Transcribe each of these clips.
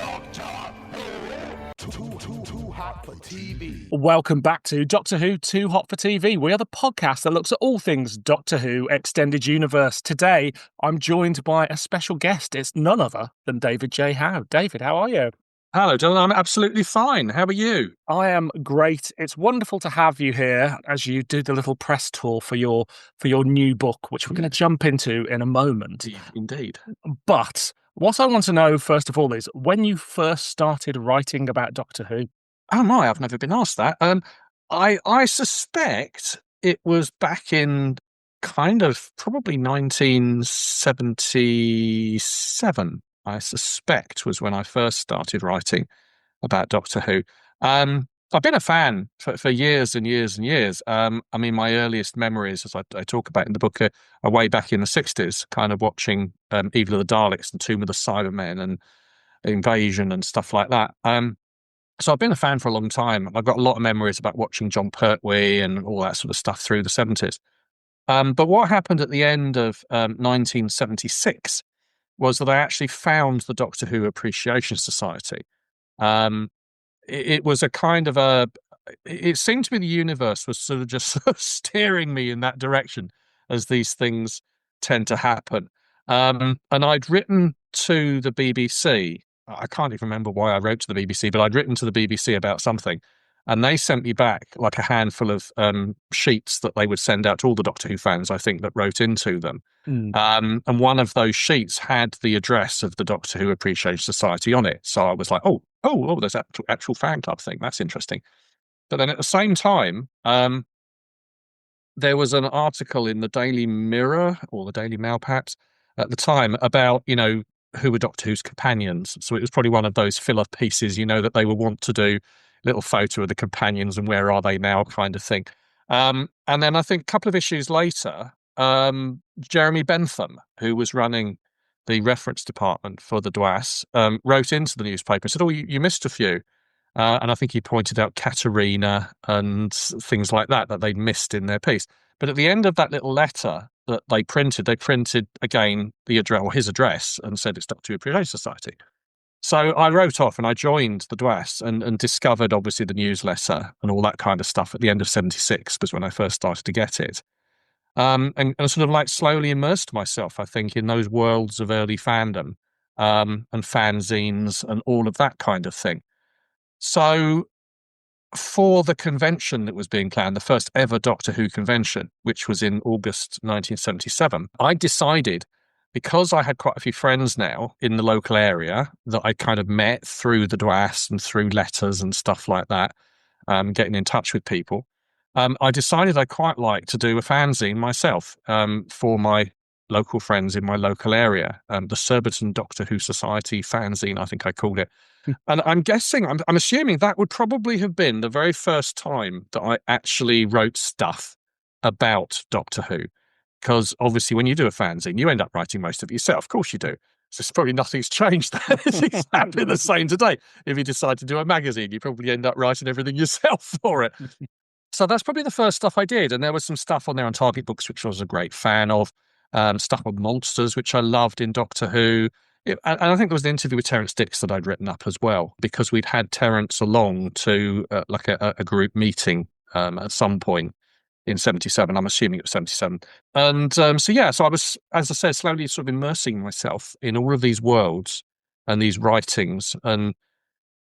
Too hot for TV. Welcome back to Doctor Who Too Hot for TV. We are the podcast that looks at all things Doctor Who Extended Universe. Today, I'm joined by a special guest. It's none other than David J. Howe. David, how are you? Hello, Dylan. I'm absolutely fine. How are you? I am great. It's wonderful to have you here as you do the little press tour for your new book, which we're going to jump into in a moment. Indeed. But what I want to know, first of all, is when you first started writing about Doctor Who. Oh my, I've never been asked that. I suspect it was back in kind of probably 1977. I suspect was when I first started writing about Doctor Who. I've been a fan for years and years and years. I mean, my earliest memories, as I talk about in the book, are way back in the 60s, kind of watching Evil of the Daleks and Tomb of the Cybermen and Invasion and stuff like that. So I've been a fan for a long time. I've got a lot of memories about watching John Pertwee and all that sort of stuff through the 70s. But what happened at the end of 1976 was that I actually found the Doctor Who Appreciation Society. It was a kind of it seemed to me the universe was sort of just steering me in that direction, as these things tend to happen. And I'd written to the BBC. I can't even remember why I wrote to the BBC, but I'd written to the BBC about something. And they sent me back like a handful of sheets that they would send out to all the Doctor Who fans, I think, that wrote into them. And one of those sheets had the address of the Doctor Who Appreciation Society on it. So I was like, oh, there's actual fan club thing. That's interesting. But then at the same time, there was an article in the Daily Mirror or the Daily Mail, perhaps, at the time about, who were Doctor Who's companions. So it was probably one of those filler pieces, that they would want to do. Little photo of the companions and where are they now kind of thing. And then I think a couple of issues later, Jeremy Bentham, who was running the reference department for the DWAS, wrote into the newspaper and said, you missed a few. And I think he pointed out Katerina and things like that they'd missed in their piece. But at the end of that little letter that they printed again the address, or his address, and said it's Doctor Who Appreciation Society. So I wrote off and I joined the DWAS and discovered, obviously, the newsletter and all that kind of stuff at the end of 76 was when I first started to get it. And sort of like slowly immersed myself, I think, in those worlds of early fandom and fanzines and all of that kind of thing. So for the convention that was being planned, the first ever Doctor Who convention, which was in August 1977, I decided, because I had quite a few friends now in the local area that I kind of met through the DWAS and through letters and stuff like that, getting in touch with people, I decided I'd quite like to do a fanzine myself for my local friends in my local area, the Surbiton Doctor Who Society fanzine, I think I called it. And I'm assuming that would probably have been the very first time that I actually wrote stuff about Doctor Who. Because obviously when you do a fanzine, you end up writing most of it yourself. Of course you do. So it's probably nothing's changed. It's exactly the same today. If you decide to do a magazine, you probably end up writing everything yourself for it. So that's probably the first stuff I did. And there was some stuff on there on Target Books, which I was a great fan of. Stuff on monsters, which I loved in Doctor Who. And I think there was an interview with Terence Dix that I'd written up as well, because we'd had Terence along to like a group meeting at some point. In 77, I'm assuming it was 77. And so I was, as I said, slowly sort of immersing myself in all of these worlds and these writings and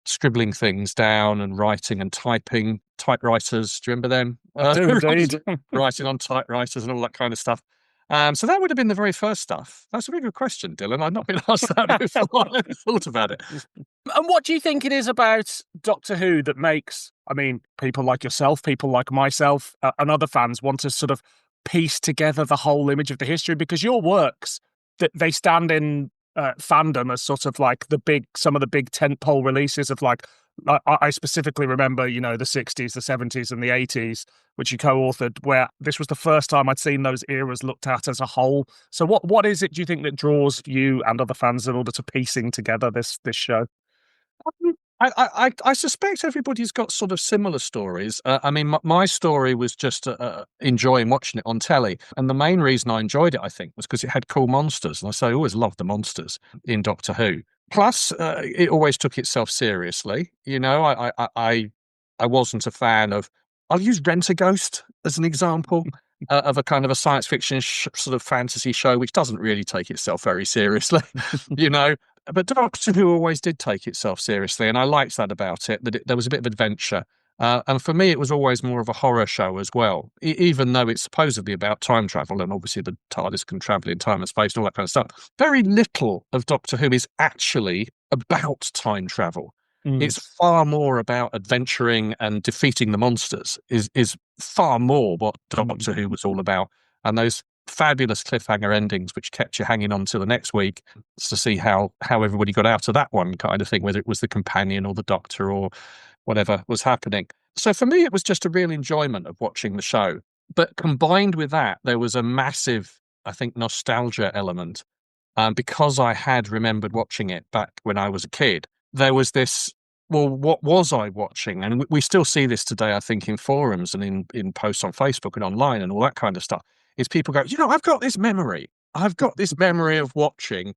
scribbling things down and writing and typing, typewriters. Do you remember them? I do indeed. Writing on typewriters and all that kind of stuff. So that would have been the very first stuff. That's a very good question, Dylan. I've not been asked that before. I never thought about it. And what do you think it is about Doctor Who that makes, people like yourself, people like myself, and other fans want to sort of piece together the whole image of the history? Because your works, they stand in fandom as sort of like some of the big tentpole releases of like, I specifically remember, the 60s, the 70s and the 80s, which you co-authored, where this was the first time I'd seen those eras looked at as a whole. So what is it, do you think, that draws you and other fans in order to piecing together this show? I suspect everybody's got sort of similar stories. My story was just enjoying watching it on telly. And the main reason I enjoyed it, I think, was because it had cool monsters. And I always loved the monsters in Doctor Who. Plus, it always took itself seriously. You know, I wasn't a fan of. I'll use Rent-A-Ghost as an example of a kind of a science fiction sort of fantasy show, which doesn't really take itself very seriously. You know, but Doctor Who always did take itself seriously, and I liked that about it. There was a bit of adventure. And for me, it was always more of a horror show as well, even though it's supposedly about time travel, and obviously the TARDIS can travel in time and space and all that kind of stuff. Very little of Doctor Who is actually about time travel. It's far more about adventuring and defeating the monsters, is far more what Doctor Who was all about. And those fabulous cliffhanger endings, which kept you hanging on till the next week to see how everybody got out of that one kind of thing, whether it was the companion or the Doctor or whatever was happening. So for me, it was just a real enjoyment of watching the show. But combined with that, there was a massive, I think, nostalgia element. Because I had remembered watching it back when I was a kid, there was this, well, what was I watching? And we still see this today, I think, in forums and in posts on Facebook and online and all that kind of stuff, is people go, I've got this memory. I've got this memory of watching,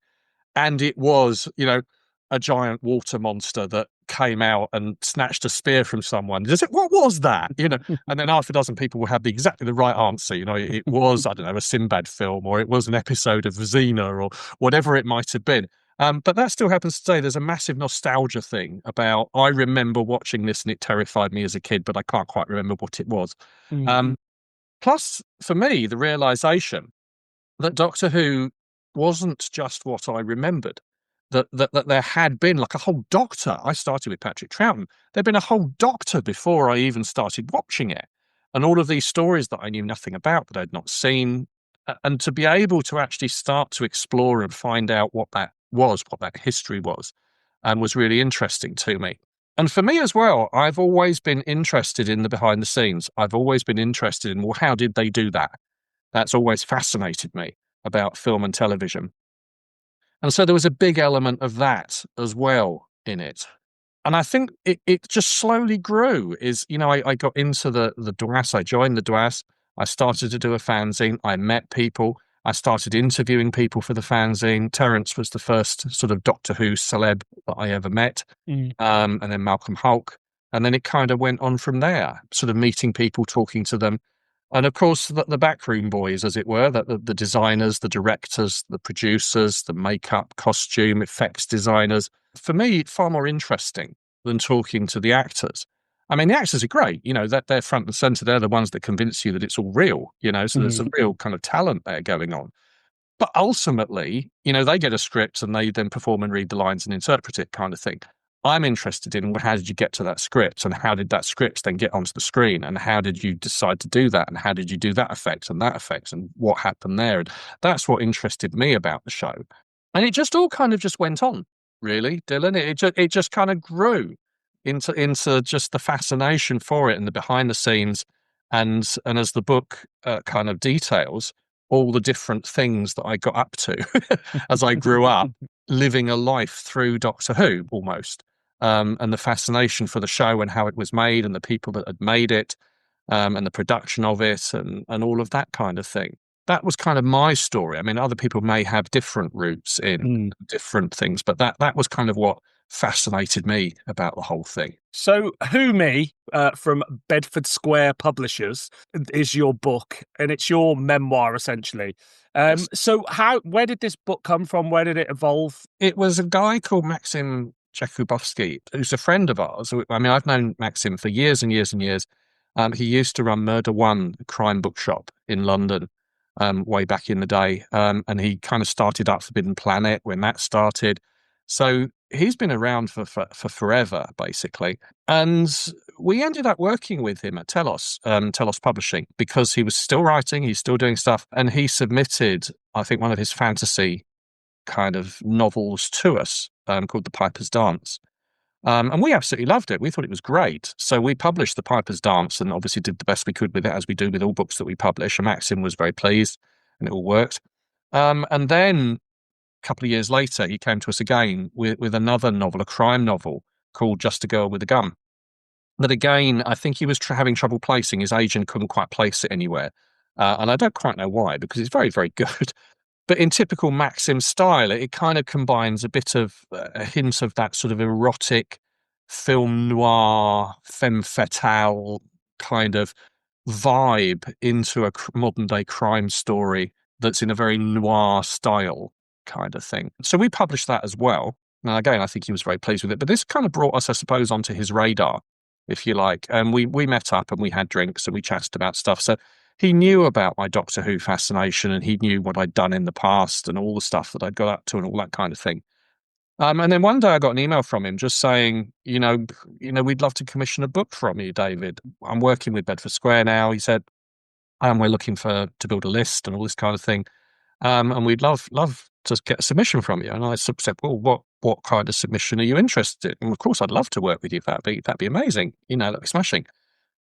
and it was, a giant water monster that came out and snatched a spear from someone. What was that? And then half a dozen people will have exactly the right answer. It was, I don't know, a Sinbad film, or it was an episode of Xena, or whatever it might have been. But that still happens today. There's a massive nostalgia thing about, I remember watching this and it terrified me as a kid, but I can't quite remember what it was. Plus, for me, the realization that Doctor Who wasn't just what I remembered. That there had been like a whole Doctor. I started with Patrick Troughton. There'd been a whole Doctor before I even started watching it. And all of these stories that I knew nothing about, that I'd not seen. And to be able to actually start to explore and find out what that was, what that history was really interesting to me. And for me as well, I've always been interested in the behind the scenes. I've always been interested in, well, how did they do that? That's always fascinated me about film and television. And so there was a big element of that as well in it. And I think it just slowly grew. I got into the DWAS, I joined the DWAS, I started to do a fanzine, I met people, I started interviewing people for the fanzine. Terence was the first sort of Doctor Who celeb that I ever met, and then Malcolm Hulke. And then it kind of went on from there, sort of meeting people, talking to them. And of course, the backroom boys, as it were, the designers, the directors, the producers, the makeup, costume, effects designers, for me, far more interesting than talking to the actors. I mean, the actors are great, that they're front and center. They're the ones that convince you that it's all real, so there's a real kind of talent there going on. But ultimately, they get a script and they then perform and read the lines and interpret it kind of thing. I'm interested in, how did you get to that script, and how did that script then get onto the screen, and how did you decide to do that, and how did you do that effect, and what happened there? And that's what interested me about the show. And it just all kind of just went on, really, Dylan. It just kind of grew into just the fascination for it and the behind the scenes, and as the book kind of details, all the different things that I got up to as I grew up, living a life through Doctor Who almost. And the fascination for the show and how it was made and the people that had made it, and the production of it and all of that kind of thing. That was kind of my story. I mean, other people may have different routes in different things, but that was kind of what fascinated me about the whole thing. So Who Me from Bedford Square Publishers is your book, and it's your memoir essentially. Yes. So where did this book come from? Where did it evolve? It was a guy called Maxim Jakubowski, who's a friend of ours. I mean, I've known Maxim for years and years and years. He used to run Murder One, a crime bookshop in London, way back in the day. And he kind of started up Forbidden Planet when that started. So he's been around for forever, basically. And we ended up working with him at Telos Publishing, because he was still writing, he's still doing stuff. And he submitted, I think, one of his fantasy kind of novels to us, called The Piper's Dance. And we absolutely loved it. We thought it was great. So we published The Piper's Dance and obviously did the best we could with it, as we do with all books that we publish. And Maxim was very pleased and it all worked. And then a couple of years later, he came to us again with another novel, a crime novel called Just a Girl with a Gun. That again, I think he was having trouble placing. His agent couldn't quite place it anywhere. And I don't quite know why, because it's very, very good. But in typical Maxim style, it kind of combines a bit of a hint of that sort of erotic film noir, femme fatale kind of vibe into a modern day crime story that's in a very noir style kind of thing. So we published that as well. Now, again, I think he was very pleased with it. But this kind of brought us, I suppose, onto his radar, if you like. And we met up and we had drinks and we chatted about stuff. So he knew about my Doctor Who fascination, and he knew what I'd done in the past and all the stuff that I'd got up to and all that kind of thing. And then one day I got an email from him just saying, we'd love to commission a book from you, David. I'm working with Bedford Square now. He said, and we're looking to build a list and all this kind of thing. And we'd love to get a submission from you. And I said, well, what kind of submission are you interested in? And of course, I'd love to work with you. That'd be amazing. That'd be smashing.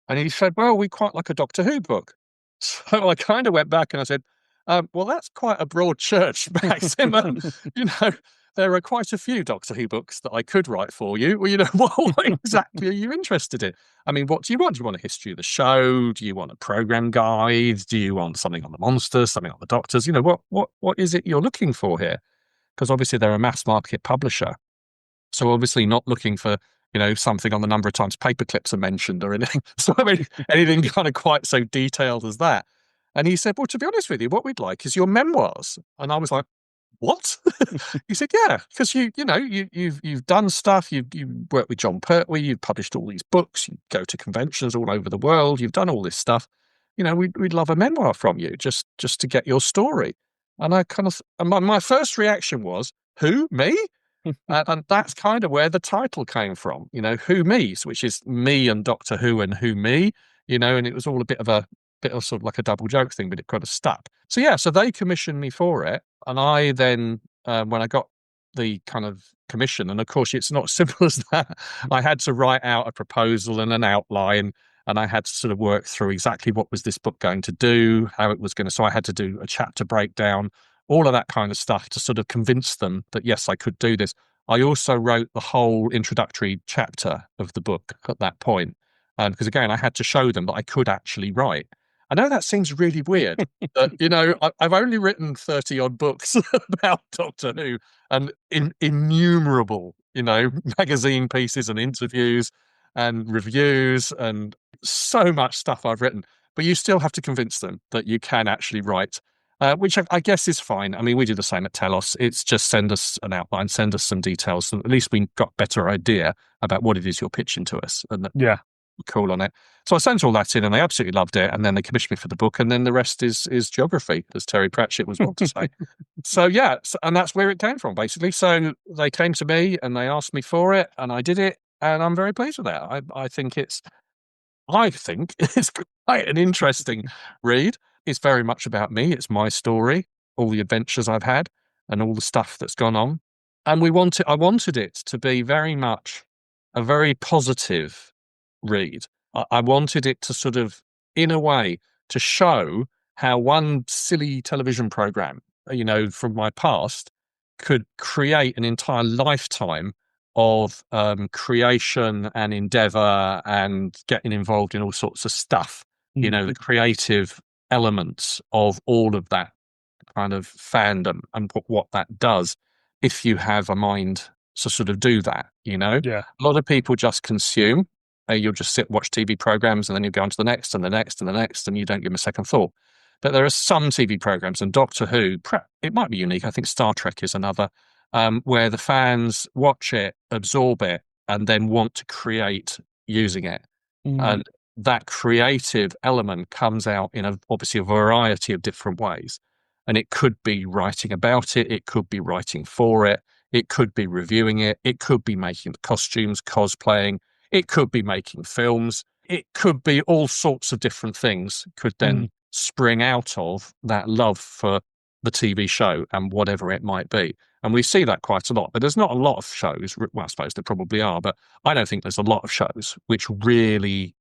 And he said, well, we quite like a Doctor Who book. So I kind of went back and I said, well, that's quite a broad church, Maxim. There are quite a few Doctor Who books that I could write for you. Well, what exactly are you interested in? I mean, what do you want? Do you want a history of the show? Do you want a program guide? Do you want something on the monsters, something on the Doctors? What is it you're looking for here? Because obviously they're a mass market publisher. So obviously not looking for, something on the number of times paperclips are mentioned or anything. So I mean, anything kind of quite so detailed as that. And he said, well, to be honest with you, what we'd like is your memoirs. And I was like, what? He said, yeah, because you've done stuff. You worked with John Pertwee. You've published all these books. You go to conventions all over the world. You've done all this stuff. We'd love a memoir from you just to get your story. And I kind of, my first reaction was, who, me? And that's kind of where the title came from, Who Me, which is me and Doctor Who and Who Me, and it was all a bit of sort of like a double joke thing, but it kind of stuck. So yeah, so they commissioned me for it. And I then, when I got the kind of commission, and of course it's not as simple as that, I had to write out a proposal and an outline, and I had to sort of work through exactly what was this book going to do, how it was going to, so I had to do a chapter breakdown, all of that kind of stuff to sort of convince them that, yes, I could do this. I also wrote the whole introductory chapter of the book at that point, because again, I had to show them that I could actually write. I know that seems really weird, but, I've only written 30-odd books about Doctor Who and innumerable, magazine pieces and interviews and reviews and so much stuff I've written. But you still have to convince them that you can actually write, which I guess is fine. I mean, we do the same at Telos. It's just send us an outline, send us some details. So at least we've got a better idea about what it is you're pitching to us. And yeah. Cool on it. So I sent all that in and they absolutely loved it. And then they commissioned me for the book. And then the rest is geography, as Terry Pratchett was wont to say. So yeah, and that's where it came from, basically. So they came to me and they asked me for it and I did it. And I'm very pleased with that. I think it's quite an interesting read. It's very much about me. It's my story, all the adventures I've had and all the stuff that's gone on. And I wanted it to be very much a very positive read. I wanted it to sort of, in a way, to show how one silly television program, from my past, could create an entire lifetime of creation and endeavor and getting involved in all sorts of stuff. The creative elements of all of that kind of fandom and what that does if you have a mind to sort of do that. Yeah. A lot of people just consume. You'll just sit and watch TV programs and then you go on to the next and the next and the next and you don't give them a second thought. But there are some TV programs, and Doctor Who, it might be unique. I think Star Trek is another, where the fans watch it, absorb it, and then want to create using it. And that creative element comes out in obviously a variety of different ways. And it could be writing about it. It could be writing for it. It could be reviewing it. It could be making the costumes, cosplaying. It could be making films. It could be all sorts of different things could then spring out of that love for the TV show and whatever it might be. And we see that quite a lot. But there's not a lot of shows. Well, I suppose there probably are, but I don't think there's a lot of shows which really,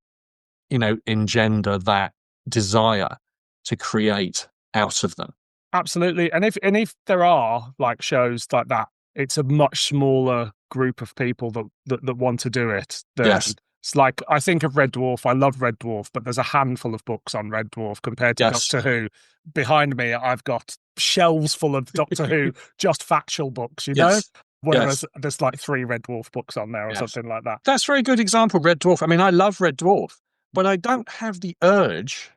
engender that desire to create out of them. Absolutely. And if there are like shows like that, it's a much smaller group of people that want to do it. Yes. It's like, I think of Red Dwarf, I love Red Dwarf, but there's a handful of books on Red Dwarf compared to Yes. Doctor Who. Behind me, I've got shelves full of Doctor Who, just factual books, you know? Yes. Whereas there's like 3 Red Dwarf books on there or Yes. something like that. That's a very good example, Red Dwarf. I mean, I love Red Dwarf, but I don't have the urge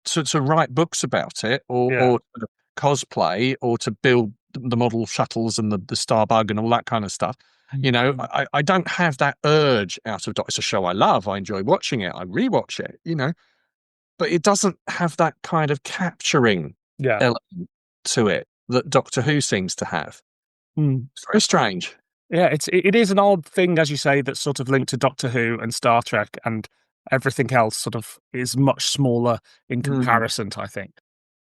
to write books about it or to cosplay or to build the model shuttles and the Starbug and all that kind of stuff. You know, I don't have that urge out of Doctor. It's a show I love. I enjoy watching it. I rewatch it, you know, but it doesn't have that kind of capturing element to it that Doctor Who seems to have. It's very strange. Yeah, it is an odd thing, as you say, that's sort of linked to Doctor Who and Star Trek, and everything else sort of is much smaller in comparison, I think.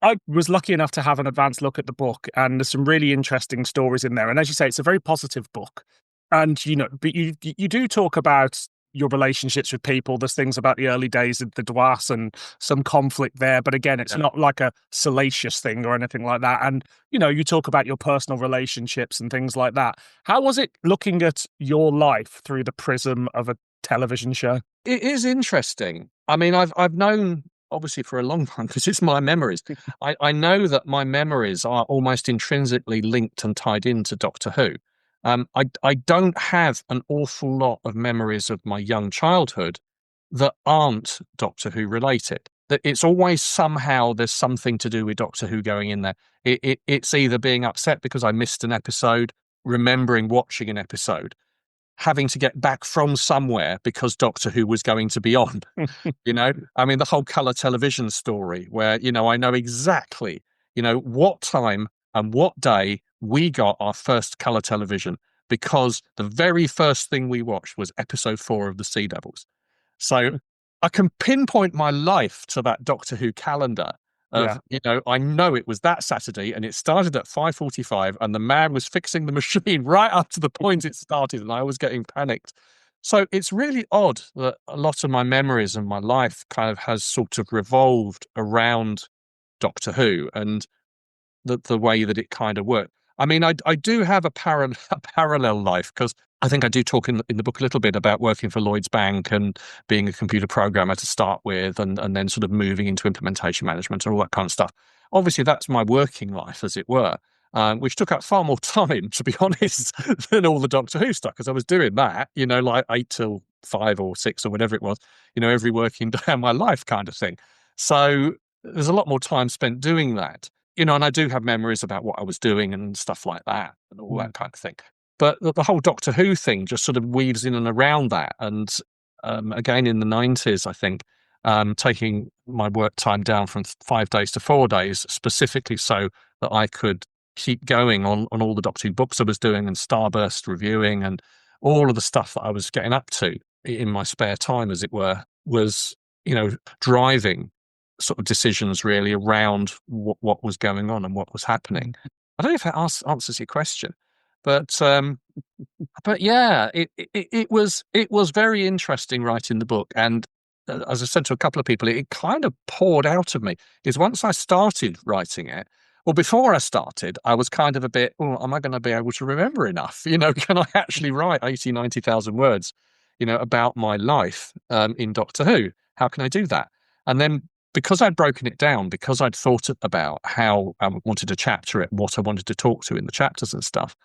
I was lucky enough to have an advanced look at the book, and there's some really interesting stories in there. And as you say, it's a very positive book. And, you know, but you do talk about your relationships with people. There's things about the early days of the Dwas and some conflict there. But again, it's not like a salacious thing or anything like that. And, you know, you talk about your personal relationships and things like that. How was it looking at your life through the prism of a television show? It is interesting. I mean, I've known obviously for a long time because it's my memories. I know that my memories are almost intrinsically linked and tied into Doctor Who. I don't have an awful lot of memories of my young childhood that aren't Doctor Who related. That it's always somehow there's something to do with Doctor Who going in there. It's either being upset because I missed an episode, remembering watching an episode, having to get back from somewhere because Doctor Who was going to be on. You know, I mean, the whole colour television story where, you know, I know exactly, you know, what time and what day we got our first colour television because the very first thing we watched was episode 4 of The Sea Devils. So I can pinpoint my life to that Doctor Who calendar of, you know, I know it was that Saturday and it started at 5:45 and the man was fixing the machine right up to the point it started and I was getting panicked. So it's really odd that a lot of my memories and my life kind of has sort of revolved around Doctor Who and the way that it kind of worked. I mean, I do have a parallel life because I think I do talk in the book a little bit about working for Lloyd's Bank and being a computer programmer to start with and then sort of moving into implementation management and all that kind of stuff. Obviously, that's my working life, as it were, which took up far more time, to be honest, than all the Doctor Who stuff because I was doing that, you know, like 8 till 5 or 6 or whatever it was, you know, every working day of my life kind of thing. So there's a lot more time spent doing that. You know, and I do have memories about what I was doing and stuff like that and all that kind of thing. But the whole Doctor Who thing just sort of weaves in and around that. And again, in the 90s, I think, taking my work time down from 5 days to 4 days, specifically so that I could keep going on all the Doctor Who books I was doing and Starburst reviewing and all of the stuff that I was getting up to in my spare time, as it were, was, you know, driving sort of decisions really around what was going on and what was happening. I don't know if that answers your question, but yeah, it was very interesting writing the book. And as I said to a couple of people, it kind of poured out of me. Is once I started writing it, well, before I started, I was kind of a bit, oh, am I going to be able to remember enough? You know, can I actually write 80, 90,000 words, you know, about my life in Doctor Who? How can I do that? And then because I'd broken it down, because I'd thought about how I wanted to chapter it, what I wanted to talk to in the chapters and stuff,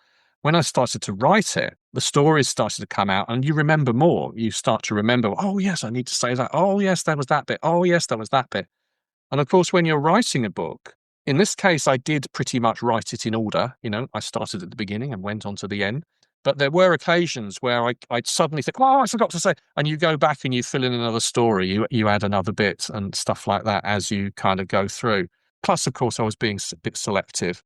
when I started to write it, the stories started to come out and you remember more. You start to remember, oh, yes, I need to say that. Oh, yes, there was that bit. Oh, yes, there was that bit. And of course, when you're writing a book, in this case, I did pretty much write it in order. You know, I started at the beginning and went on to the end. But there were occasions where I'd suddenly think, oh, I forgot to say, and you go back and you fill in another story, you add another bit and stuff like that as you kind of go through. Plus, of course, I was being a bit selective.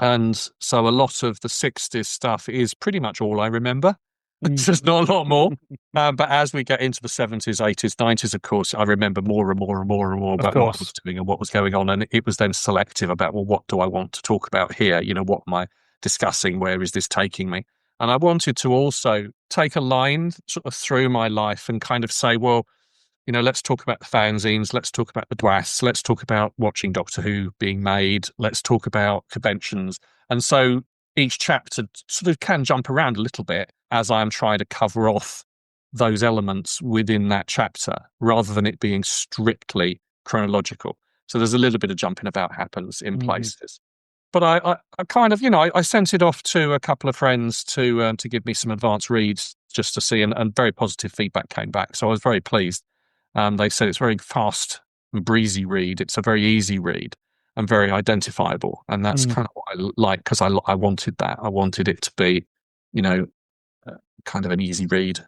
And so a lot of the 60s stuff is pretty much all I remember. There's not a lot more. But as we get into the 70s, 80s, 90s, of course, I remember more and more and more and more about what I was doing and what was going on. And it was then selective about, well, what do I want to talk about here? You know, what am I discussing? Where is this taking me? And I wanted to also take a line sort of through my life and kind of say, well, you know, let's talk about the fanzines, let's talk about the DWAS, let's talk about watching Doctor Who being made, let's talk about conventions. And so each chapter sort of can jump around a little bit as I'm trying to cover off those elements within that chapter rather than it being strictly chronological. So there's a little bit of jumping about happens in places. But I kind of, I sent it off to a couple of friends to give me some advanced reads just to see, and very positive feedback came back. So I was very pleased. They said it's very fast and breezy read. It's a very easy read and very identifiable. And that's kind of what I like, because I wanted that. I wanted it to be, kind of an easy read.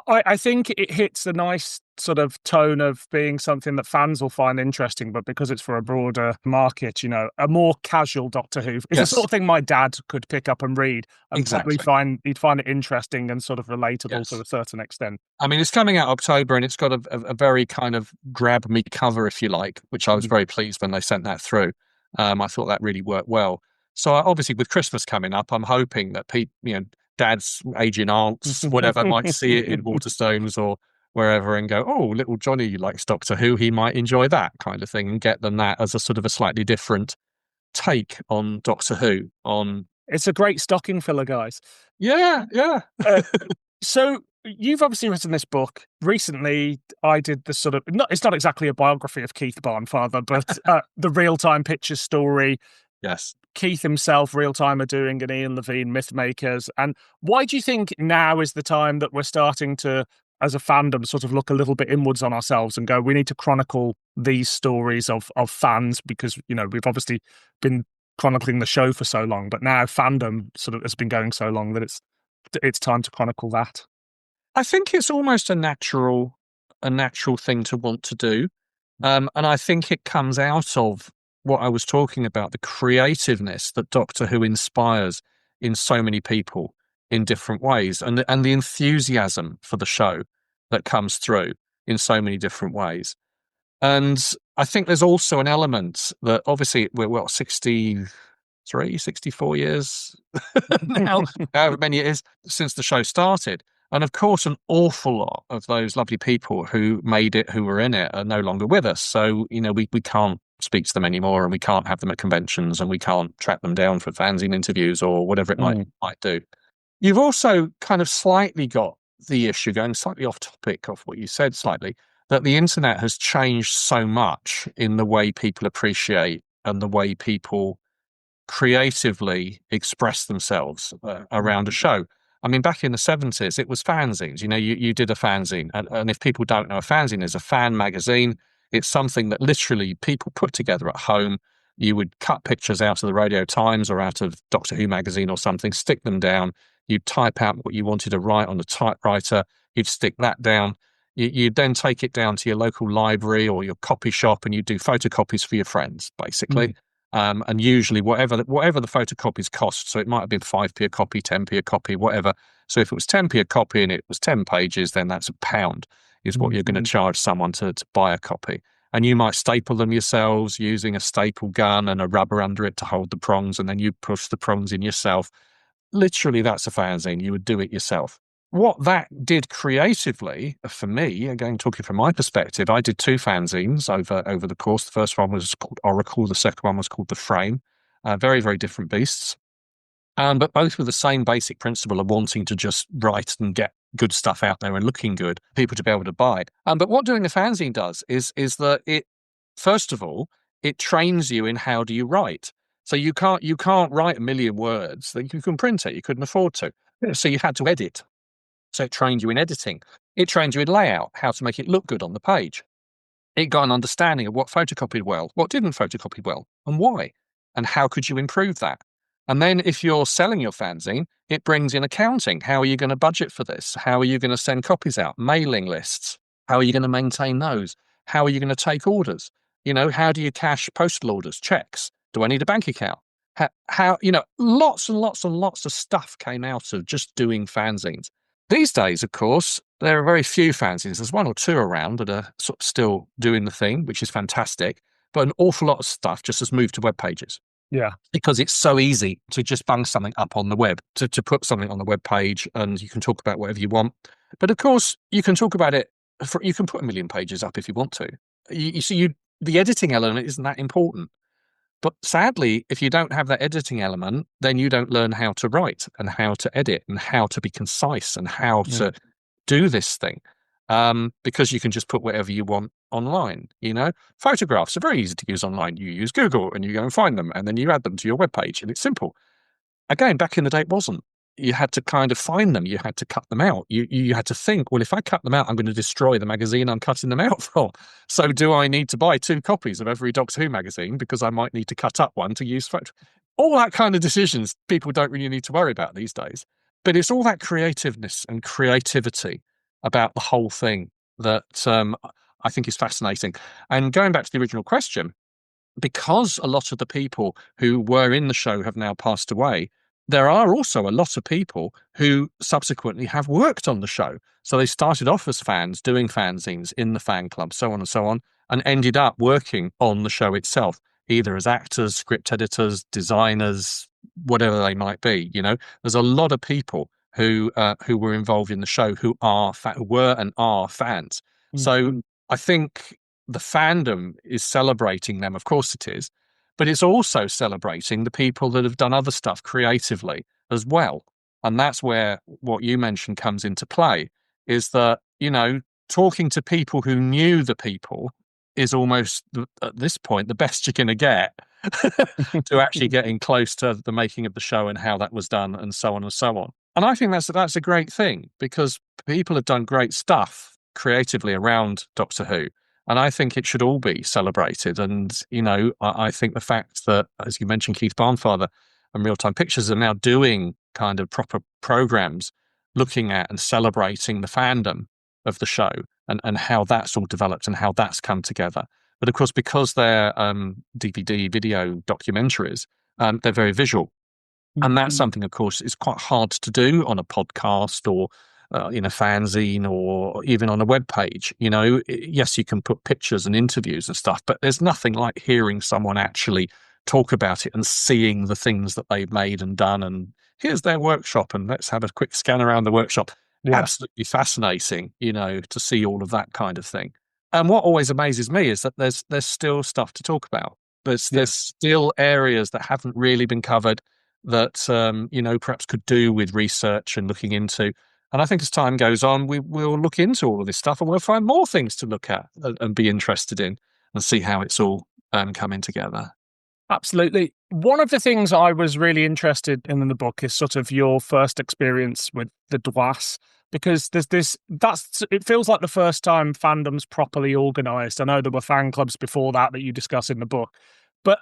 I think it hits a nice sort of tone of being something that fans will find interesting, but because it's for a broader market, a more casual Doctor Who. It's the sort of thing my dad could pick up and read and probably he'd find it interesting and sort of relatable to a certain extent. I mean, it's coming out October, and it's got a very kind of grab me cover, if you like, which I was very pleased when they sent that through. I thought that really worked well. So obviously with Christmas coming up, I'm hoping that dads, aging aunts, whatever, might see it in Waterstones or wherever and go, oh, little Johnny likes Doctor Who, he might enjoy that kind of thing, and get them that as a sort of a slightly different take on Doctor Who. It's a great stocking filler, guys. Yeah. So you've obviously written this book. Recently, I did the sort of, it's not exactly a biography of Keith Barnfather, but the real-time pictures story. Yes. Keith himself, real-time, are doing an Ian Levine Mythmakers. And why do you think now is the time that we're starting to, as a fandom, sort of look a little bit inwards on ourselves and go, we need to chronicle these stories of fans, because, we've obviously been chronicling the show for so long, but now fandom sort of has been going so long that it's time to chronicle that? I think it's almost a natural thing to want to do. And I think it comes out of what I was talking about, the creativeness that Doctor Who inspires in so many people in different ways, and the enthusiasm for the show that comes through in so many different ways. And I think there's also an element that obviously we're 64 years now, however many it is, since the show started. And of course, an awful lot of those lovely people who made it, who were in it, are no longer with us. So, we can't speak to them anymore, and we can't have them at conventions, and we can't track them down for fanzine interviews or whatever it might do. You've also kind of slightly got the issue, going slightly off topic of what you said slightly, that the internet has changed so much in the way people appreciate and the way people creatively express themselves around a show. I mean, back in the 70s, it was fanzines. You did a fanzine. And if people don't know, a fanzine is a fan magazine. It's something that literally people put together at home. You would cut pictures out of the Radio Times or out of Doctor Who magazine or something, stick them down. You'd type out what you wanted to write on a typewriter. You'd stick that down. You'd then take it down to your local library or your copy shop, and you'd do photocopies for your friends, basically. And usually whatever the photocopies cost, so it might have been 5p a copy, 10p a copy, whatever. So if it was 10p a copy and it was 10 pages, then that's £1 is what you're going to charge someone to buy a copy. And you might staple them yourselves using a staple gun and a rubber under it to hold the prongs, and then you push the prongs in yourself. Literally, that's a fanzine. You would do it yourself. What that did creatively for me, again, talking from my perspective, I did 2 fanzines over the course. The first one was called Oracle. The second one was called The Frame. Very, very different beasts. But both with the same basic principle of wanting to just write and get good stuff out there and looking good, people to be able to buy. But what doing a fanzine does is that it, first of all, it trains you in how do you write. So you can't write 1 million words. You can print it. You couldn't afford to. So you had to edit. So it trained you in editing. It trained you in layout, how to make it look good on the page. It got an understanding of what photocopied well, what didn't photocopy well, and why, and how could you improve that. And then if you're selling your fanzine, it brings in accounting. How are you going to budget for this? How are you going to send copies out? Mailing lists. How are you going to maintain those? How are you going to take orders? How do you cash postal orders, checks? Do I need a bank account? How lots and lots and lots of stuff came out of just doing fanzines. These days, of course, there are very few fanzines. There's 1 or 2 around that are sort of still doing the thing, which is fantastic. But an awful lot of stuff just has moved to web pages. Yeah. Because it's so easy to just bung something up on the web, to put something on the web page, and you can talk about whatever you want. But of course, you can talk about it, you can put 1 million pages up if you want to. The editing element isn't that important. But sadly, if you don't have that editing element, then you don't learn how to write and how to edit and how to be concise and how to do this thing, because you can just put whatever you want online. Photographs are very easy to use online. You use Google and you go and find them, and then you add them to your webpage, and it's simple. Again, back in the day, it wasn't. You had to kind of find them. You had to cut them out. You had to think, well, if I cut them out, I'm going to destroy the magazine I'm cutting them out from. So do I need to buy 2 copies of every Doctor Who magazine because I might need to cut up one to use photo? All that kind of decisions people don't really need to worry about these days. But it's all that creativeness and creativity about the whole thing that I think is fascinating. And going back to the original question, because a lot of the people who were in the show have now passed away, there are also a lot of people who subsequently have worked on the show. So they started off as fans, doing fanzines in the fan club, so on and so on, and ended up working on the show itself, either as actors, script editors, designers, whatever they might be. There's a lot of people who were involved in the show who were and are fans. Mm-hmm. So I think the fandom is celebrating them. Of course it is. But it's also celebrating the people that have done other stuff creatively as well. And that's where what you mentioned comes into play, is that, talking to people who knew the people is almost, at this point, the best you're going to get to actually getting close to the making of the show and how that was done and so on and so on. And I think that's a great thing, because people have done great stuff creatively around Doctor Who. And I think it should all be celebrated. And, I think the fact that, as you mentioned, Keith Barnfather and Real Time Pictures are now doing kind of proper programs looking at and celebrating the fandom of the show and how that's all developed and how that's come together. But of course, because they're DVD video documentaries, they're very visual. Mm-hmm. And that's something, of course, is quite hard to do on a podcast or fanzine or even on a web page. Yes, you can put pictures and interviews and stuff, but there's nothing like hearing someone actually talk about it and seeing the things that they've made and done. And here's their workshop, and let's have a quick scan around the workshop. Yeah. Absolutely fascinating, to see all of that kind of thing. And what always amazes me is that there's still stuff to talk about. There's still areas that haven't really been covered that perhaps could do with research and looking into. And I think as time goes on, we'll look into all of this stuff and we'll find more things to look at and be interested in and see how it's all coming together. Absolutely. One of the things I was really interested in the book is sort of your first experience with the Dwas, because it feels like the first time fandom's properly organised. I know there were fan clubs before that you discuss in the book, but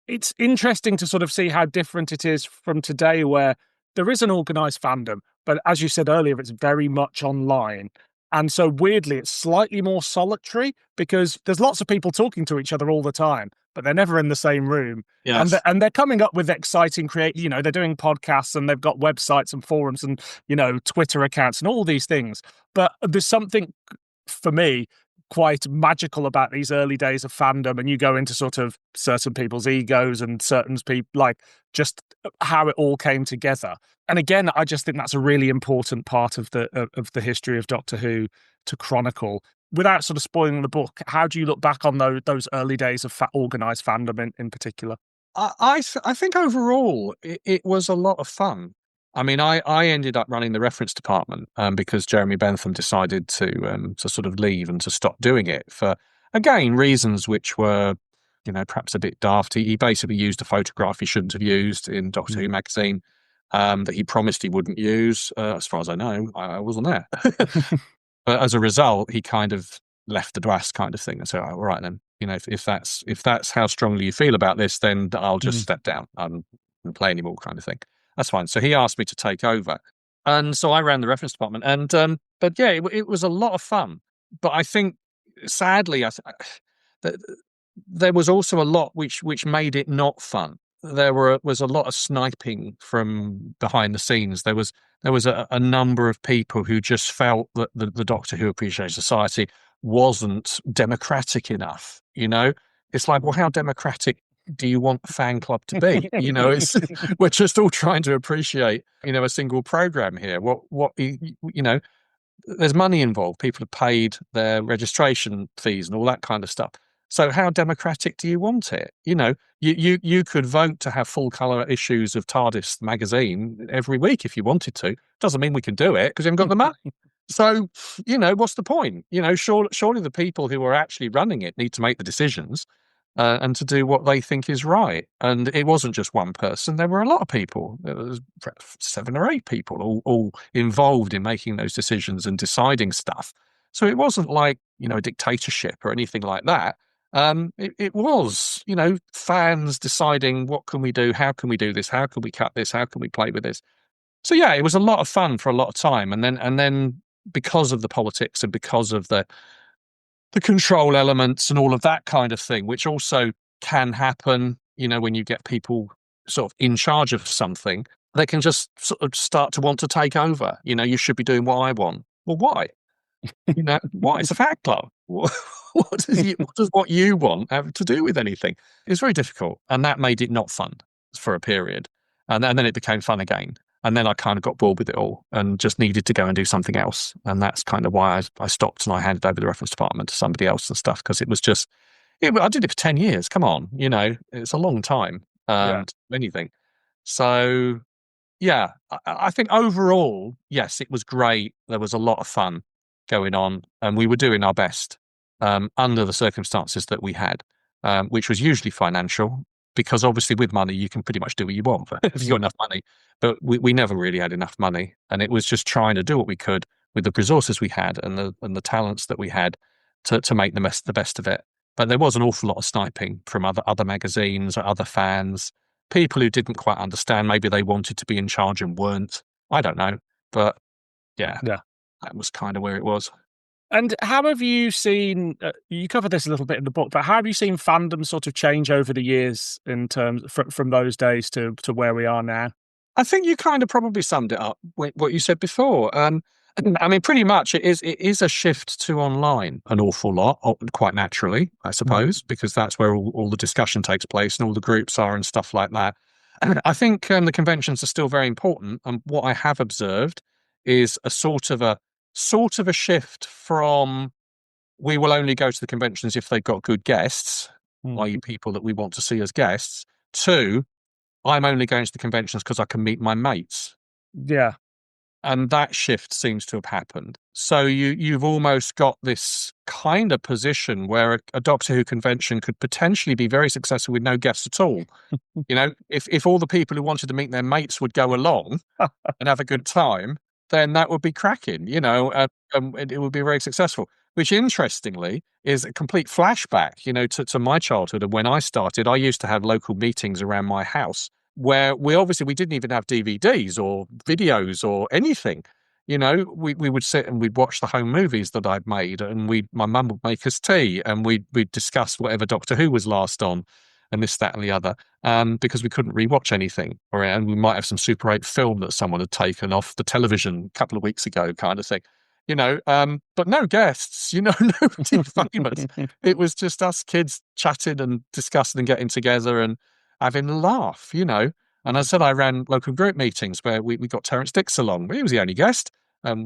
it's interesting to sort of see how different it is from today, where there is an organised fandom, but as you said earlier, it's very much online. And so weirdly, it's slightly more solitary because there's lots of people talking to each other all the time, but they're never in the same room. Yes. And they're coming up with exciting they're doing podcasts and they've got websites and forums and, Twitter accounts and all these things. But there's something, for me, quite magical about these early days of fandom, and you go into sort of certain people's egos and certain people, like just how it all came together. And again, I just think that's a really important part of the history of Doctor Who to chronicle. Without sort of spoiling the book, how do you look back on those early days of organised fandom in particular? I think overall it was a lot of fun. I mean, I ended up running the reference department because Jeremy Bentham decided to sort of leave and to stop doing it for, again, reasons which were, perhaps a bit daft. He basically used a photograph he shouldn't have used in Doctor Who magazine that he promised he wouldn't use. As far as I know, I wasn't there. But as a result, he kind of left the Dwas kind of thing and said, all right, then, if that's how strongly you feel about this, then I'll just step down and play anymore kind of thing. That's fine. So he asked me to take over. And so I ran the reference department. And, but yeah, it was a lot of fun. But I think, sadly, there was also a lot which made it not fun. There was a lot of sniping from behind the scenes. There was a number of people who just felt that the Doctor Who Appreciation Society wasn't democratic enough. It's like, well, how democratic do you want a fan club to be? We're just all trying to appreciate, a single program here. There's money involved. People have paid their registration fees and all that kind of stuff. So how democratic do you want it? You could vote to have full colour issues of TARDIS magazine every week if you wanted to. Doesn't mean we can do it because we haven't got the money. So, what's the point? Surely the people who are actually running it need to make the decisions and to do what they think is right. And it wasn't just one person. There were a lot of people. There was perhaps 7 or 8 people all involved in making those decisions and deciding stuff. So it wasn't like, a dictatorship or anything like that. It was, fans deciding what can we do? How can we do this? How can we cut this? How can we play with this? So yeah, it was a lot of fun for a lot of time. And then because of the politics and because of the control elements and all of that kind of thing, which also can happen, when you get people sort of in charge of something, they can just sort of start to want to take over. You should be doing what I want. Well, why? Why? It's a Fat Club. What does what you want have to do with anything? It's very difficult. And that made it not fun for a period. And then it became fun again. And then I kind of got bored with it all and just needed to go and do something else. And that's kind of why I stopped and I handed over the reference department to somebody else and stuff, because it was just, I did it for 10 years. Come on, it's a long time to do anything. So, yeah, I think overall, yes, it was great. There was a lot of fun going on and we were doing our best under the circumstances that we had, which was usually financial. Because obviously with money, you can pretty much do what you want if you've got enough money. But we never really had enough money. And it was just trying to do what we could with the resources we had and the talents that we had to make the best of it. But there was an awful lot of sniping from other magazines or other fans, people who didn't quite understand. Maybe they wanted to be in charge and weren't. I don't know. But yeah, that was kind of where it was. And how have you seen, you cover this a little bit in the book, but how have you seen fandom sort of change over the years in terms from those days to where we are now? I think you kind of probably summed it up with what you said before. I mean, pretty much it is a shift to online an awful lot, quite naturally, I suppose, because that's where all the discussion takes place and all the groups are and stuff like that. And I think the conventions are still very important. And what I have observed is a sort of a shift from we will only go to the conventions if they've got good guests, i.e. people that we want to see as guests, to I'm only going to the conventions because I can meet my mates. Yeah. And that shift seems to have happened. So you've almost got this kind of position where a Doctor Who convention could potentially be very successful with no guests at all. If all the people who wanted to meet their mates would go along and have a good time, then that would be cracking, and it would be very successful. Which, interestingly, is a complete flashback, to my childhood. And when I started, I used to have local meetings around my house where we didn't even have DVDs or videos or anything. We would sit and we'd watch the home movies that I'd made, and my mum would make us tea, and we'd discuss whatever Doctor Who was last on, and this, that, and the other, because we couldn't rewatch anything, and we might have some Super 8 film that someone had taken off the television a couple of weeks ago, kind of thing. But no guests, nobody famous. It was just us kids chatting and discussing and getting together and having a laugh, And I said I ran local group meetings where we got Terence Dix along. He was the only guest.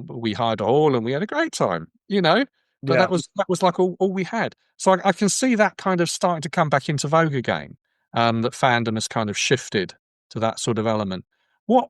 We hired a hall and we had a great time, But that was like all we had. So I can see that kind of starting to come back into vogue again. That fandom has kind of shifted to that sort of element. What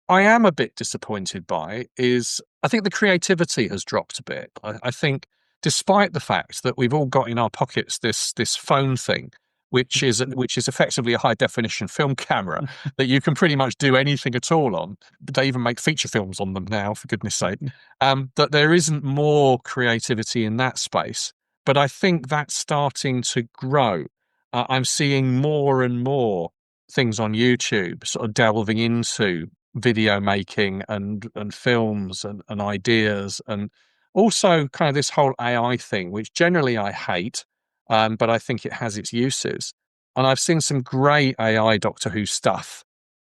I am a bit disappointed by is I think the creativity has dropped a bit. I think despite the fact that we've all got in our pockets this phone thing, which is effectively a high definition film camera that you can pretty much do anything at all on. They even make feature films on them now, for goodness sake. That there isn't more creativity in that space. But I think that's starting to grow. I'm seeing more and more things on YouTube sort of delving into video making and films and ideas, and also kind of this whole AI thing, which generally I hate, but I think it has its uses. And I've seen some great AI Doctor Who stuff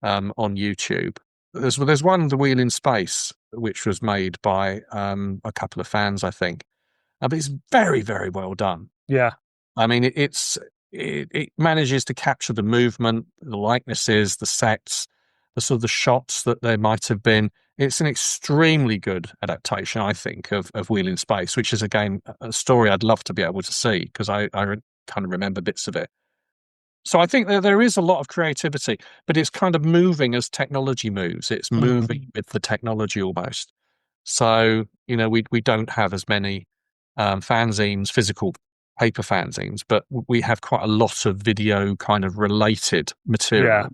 on YouTube. There's one, The Wheel in Space, which was made by a couple of fans, I think. But it's very, very well done. Yeah. I mean, it manages to capture the movement, the likenesses, the sets, the sort of the shots that there might have been. It's an extremely good adaptation, I think, of Wheel in Space, which is, again, a story I'd love to be able to see because I kind of remember bits of it. So I think that there is a lot of creativity, but it's kind of moving as technology moves. It's moving with the technology almost. So, we don't have as many fanzines, physical paper fanzines, but we have quite a lot of video kind of related Yeah. material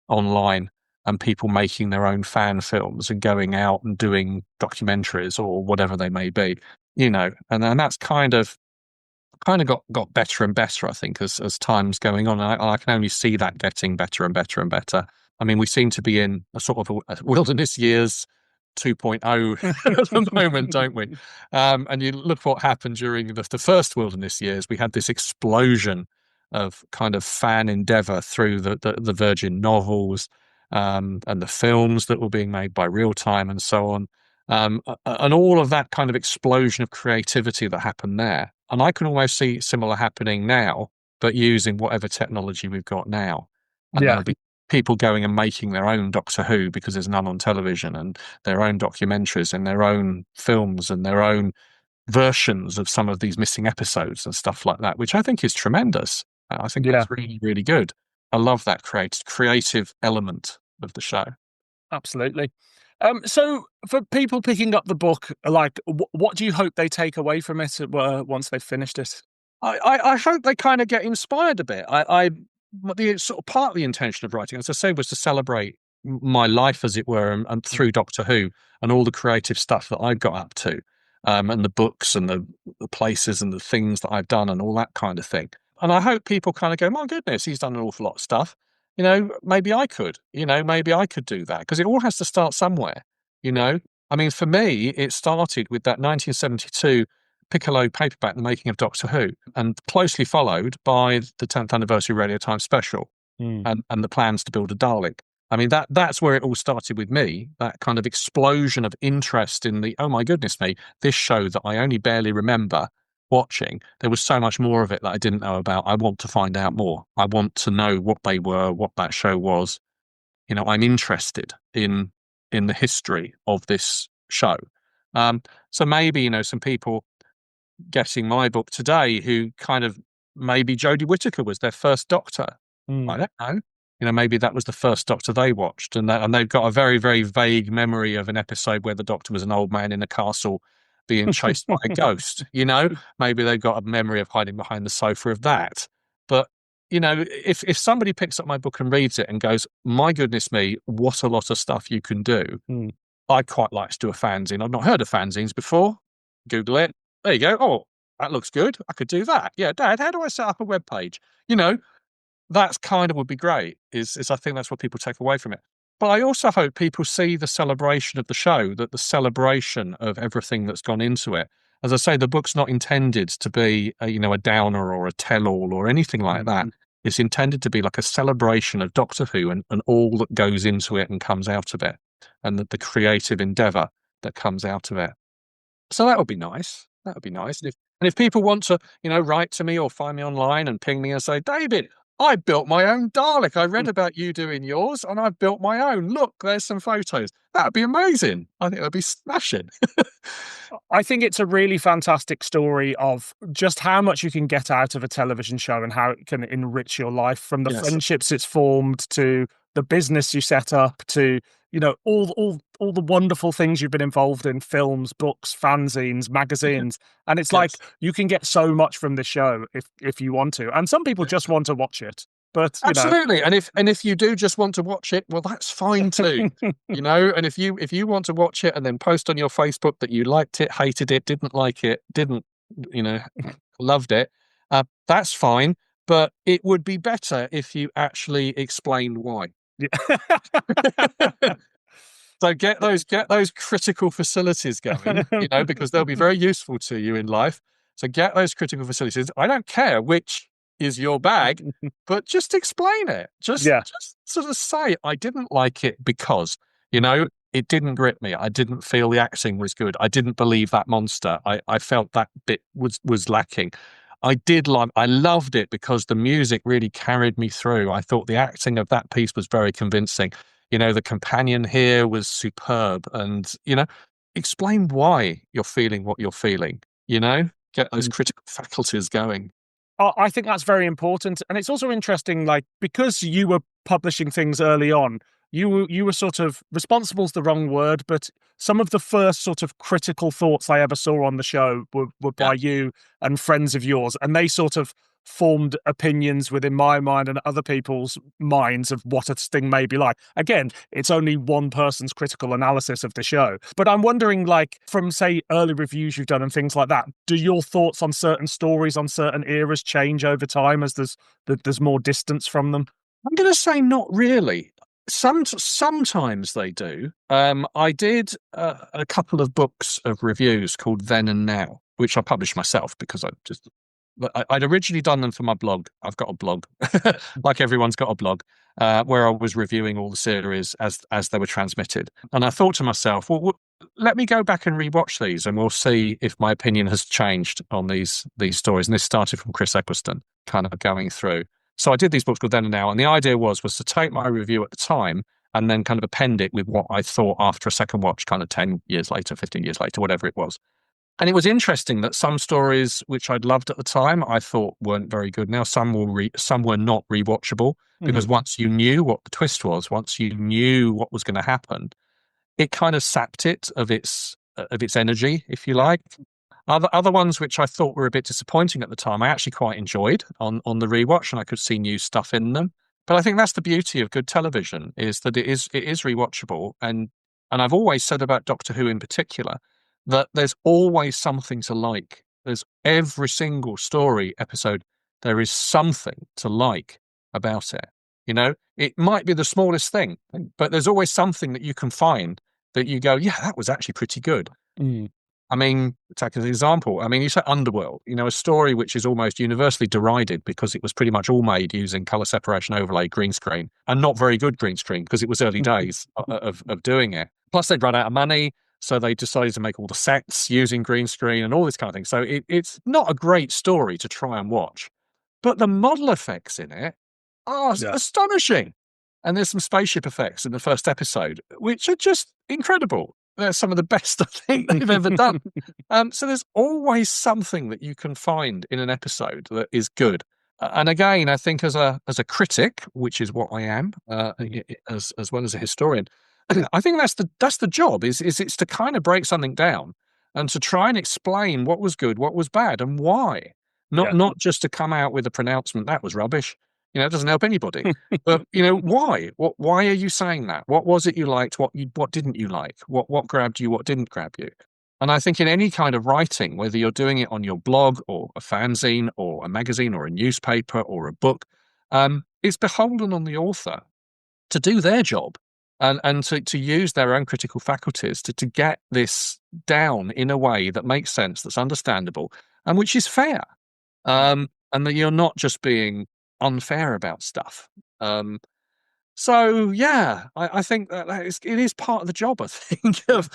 online, and people making their own fan films and going out and doing documentaries or whatever they may be, and then that's kind of got better and better, I think, as time's going on. And I can only see that getting better and better and better. I mean, we seem to be in a sort of a wilderness years 2.0 at the moment, don't we? And you look what happened during the first wilderness years. We had this explosion of kind of fan endeavor through the Virgin novels, and the films that were being made by Real Time and so on. And all of that kind of explosion of creativity that happened there. And I can almost see similar happening now, but using whatever technology we've got now. And Yeah. there'll be people going and making their own Doctor Who because there's none on television, and their own documentaries and their own films and their own versions of some of these missing episodes and stuff like that, which I think is tremendous. I think Yeah. that's really, really good. I love that creative element of the show. Absolutely. So for people picking up the book, like, what do you hope they take away from it once they've finished it? I hope they kind of get inspired a bit. The sort of part of the intention of writing, as I say, was to celebrate my life, as it were, and through Doctor Who and all the creative stuff that I got up to, and the books and the places and the things that I've done and all that kind of thing. And I hope people kind of go, my goodness, he's done an awful lot of stuff. Maybe I could. Maybe I could do that, because it all has to start somewhere. I mean, for me, it started with that 1972 Piccolo paperback, The Making of Doctor Who, and closely followed by the 10th anniversary Radio Times special, and the plans to build a Dalek. I mean, that's where it all started with me, that kind of explosion of interest in oh my goodness me, this show that I only barely remember watching. There was so much more of it that I didn't know about. I want to find out more. I want to know what they were, what that show was. I'm interested in the history of this show. So maybe, some people getting my book today who kind of, maybe Jodie Whittaker was their first Doctor. I don't know. Maybe that was the first Doctor they watched, and they've got a very, very vague memory of an episode where the Doctor was an old man in a castle being chased by a ghost. Maybe they've got a memory of hiding behind the sofa of that. But if somebody picks up my book and reads it and goes, my goodness me, what a lot of stuff you can do. I'd quite like to do a fanzine. I've not heard of fanzines before. Google it. There you go. Oh, that looks good. I could do that. Yeah, Dad, how do I set up a web page? That's kind of would be great. Is I think that's what people take away from it. But I also hope people see the celebration of the show, that the celebration of everything that's gone into it. As I say, the book's not intended to be a downer or a tell-all or anything like that. It's intended to be like a celebration of Doctor Who and all that goes into it and comes out of it, and the creative endeavour that comes out of it. So that would be nice. That would be nice. And if people want to, write to me or find me online and ping me and say, David, I built my own Dalek. I read about you doing yours and I've built my own. Look, there's some photos. That would be amazing. I think that would be smashing. I think it's a really fantastic story of just how much you can get out of a television show and how it can enrich your life, from the friendships it's formed to the business you set up to, all the wonderful things you've been involved in: films, books, fanzines, magazines. And it's like, you can get so much from the show if you want to. And some people just want to watch it. But absolutely, and if you do just want to watch it, well, that's fine too. And if you want to watch it and then post on your Facebook that you liked it, hated it, didn't like it, didn't loved it, that's fine. But it would be better if you actually explained why. So get those critical facilities going, because they'll be very useful to you in life. So get those critical facilities. I don't care which is your bag, but just explain it. Just sort of say, I didn't like it because, it didn't grip me. I didn't feel the acting was good. I didn't believe that monster. I felt that bit was lacking. I loved it because the music really carried me through. I thought the acting of that piece was very convincing. The companion here was superb, and, explain why you're feeling what you're feeling, get those critical faculties going. I think that's very important. And it's also interesting, like, because you were publishing things early on, you were sort of responsible is the wrong word, but some of the first sort of critical thoughts I ever saw on the show were by you and friends of yours, and they sort of formed opinions within my mind and other people's minds of what a Sting may be like. Again, it's only one person's critical analysis of the show, but I'm wondering, like, from say early reviews you've done and things like that, do your thoughts on certain stories on certain eras change over time as there's more distance from them? I'm going to say not really. Sometimes they do. I did a couple of books of reviews called Then and Now, which I published myself because I'd originally done them for my blog. I've got a blog, like everyone's got a blog, where I was reviewing all the series as they were transmitted. And I thought to myself, well, let me go back and rewatch these, and we'll see if my opinion has changed on these stories. And this started from Chris Eccleston, kind of going through. So I did these books called Then and Now, and the idea was to take my review at the time and then kind of append it with what I thought after a second watch, kind of 10 years later, 15 years later, whatever it was. And it was interesting that some stories which I'd loved at the time, I thought weren't very good. Now some were not rewatchable because once you knew what the twist was, once you knew what was going to happen, it kind of sapped it of its energy, if you like. Other ones which I thought were a bit disappointing at the time, I actually quite enjoyed on the rewatch, and I could see new stuff in them. But I think that's the beauty of good television, is that it is rewatchable. And I've always said about Doctor Who in particular that there's always something to like. There's every single story episode, there is something to like about it. You know, it might be the smallest thing, but there's always something that you can find that you go, yeah, that was actually pretty good. I mean, take an example. I mean, you say Underworld, you know, a story which is almost universally derided because it was pretty much all made using colour separation overlay green screen, and not very good green screen because it was early days of doing it. Plus, they'd run out of money, so they decided to make all the sets using green screen and all this kind of thing. So it's not a great story to try and watch. But the model effects in it are astonishing. And there's some spaceship effects in the first episode, which are just incredible. They're some of the best I think they've ever done. So there's always something that you can find in an episode that is good. And again, I think as a critic, which is what I am, as well as a historian, I think that's the job. Is it's to kind of break something down and to try and explain what was good, what was bad, and why. Not just to come out with a pronouncement that was rubbish. You know, it doesn't help anybody. But you know, why? Why are you saying that? What was it you liked? What didn't you like? What grabbed you? What didn't grab you? And I think in any kind of writing, whether you're doing it on your blog or a fanzine or a magazine or a newspaper or a book, it's beholden on the author to do their job and to use their own critical faculties to get this down in a way that makes sense, that's understandable, and which is fair. And that you're not just being unfair about stuff. So yeah, I think that it is part of the job, I think, of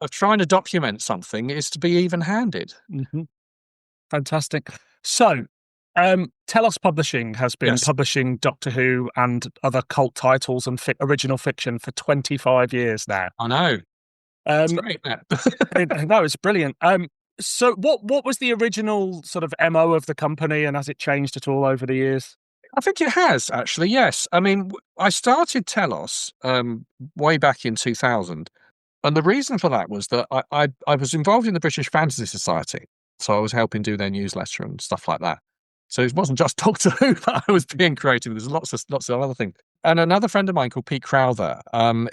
trying to document something is to be even-handed. Fantastic. So Telos Publishing has been publishing Doctor Who and other cult titles and original fiction for 25 years now. I know. It's great, no, it's brilliant. So what was the original sort of MO of the company, and has it changed at all over the years? I think it has, actually, yes. I mean, I started Telos way back in 2000. And the reason for that was that I was involved in the British Fantasy Society. So I was helping do their newsletter and stuff like that. So it wasn't just Doctor Who that I was being creative. There's lots of other things. And another friend of mine called Pete Crowther,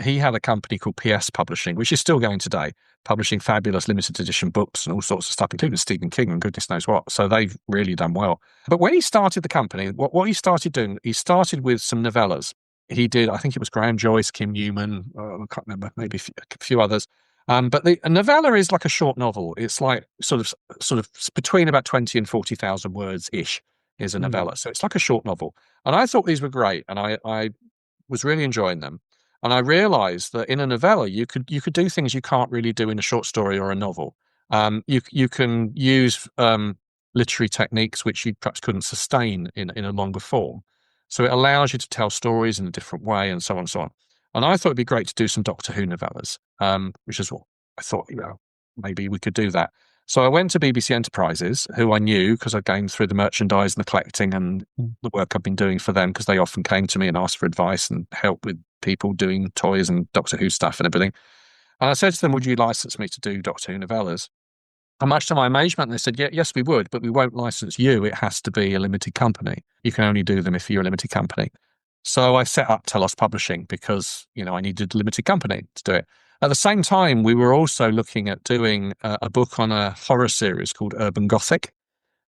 he had a company called PS Publishing, which is still going today, publishing fabulous limited edition books and all sorts of stuff, including Stephen King and goodness knows what. So they've really done well. But when he started the company, what he started doing, he started with some novellas. He did, I think it was Graham Joyce, Kim Newman, I can't remember, maybe a few others. But a novella is like a short novel. It's like sort of between about 20 and 40,000 words ish is a novella. So it's like a short novel. And I thought these were great, and I was really enjoying them. And I realized that in a novella, you could do things you can't really do in a short story or a novel. You can use literary techniques which you perhaps couldn't sustain in a longer form. So it allows you to tell stories in a different way, and so on and so on. And I thought it'd be great to do some Doctor Who novellas, which is what I thought, maybe we could do that. So I went to BBC Enterprises, who I knew because I came through the merchandise and the collecting and the work I've been doing for them, because they often came to me and asked for advice and help with people doing toys and Doctor Who stuff and everything. And I said to them, would you license me to do Doctor Who novellas? And much to my amazement, they said, yeah, yes, we would, but we won't license you. It has to be a limited company. You can only do them if you're a limited company. So I set up Telos Publishing because, I needed a limited company to do it. At the same time, we were also looking at doing a book on a horror series called Urban Gothic,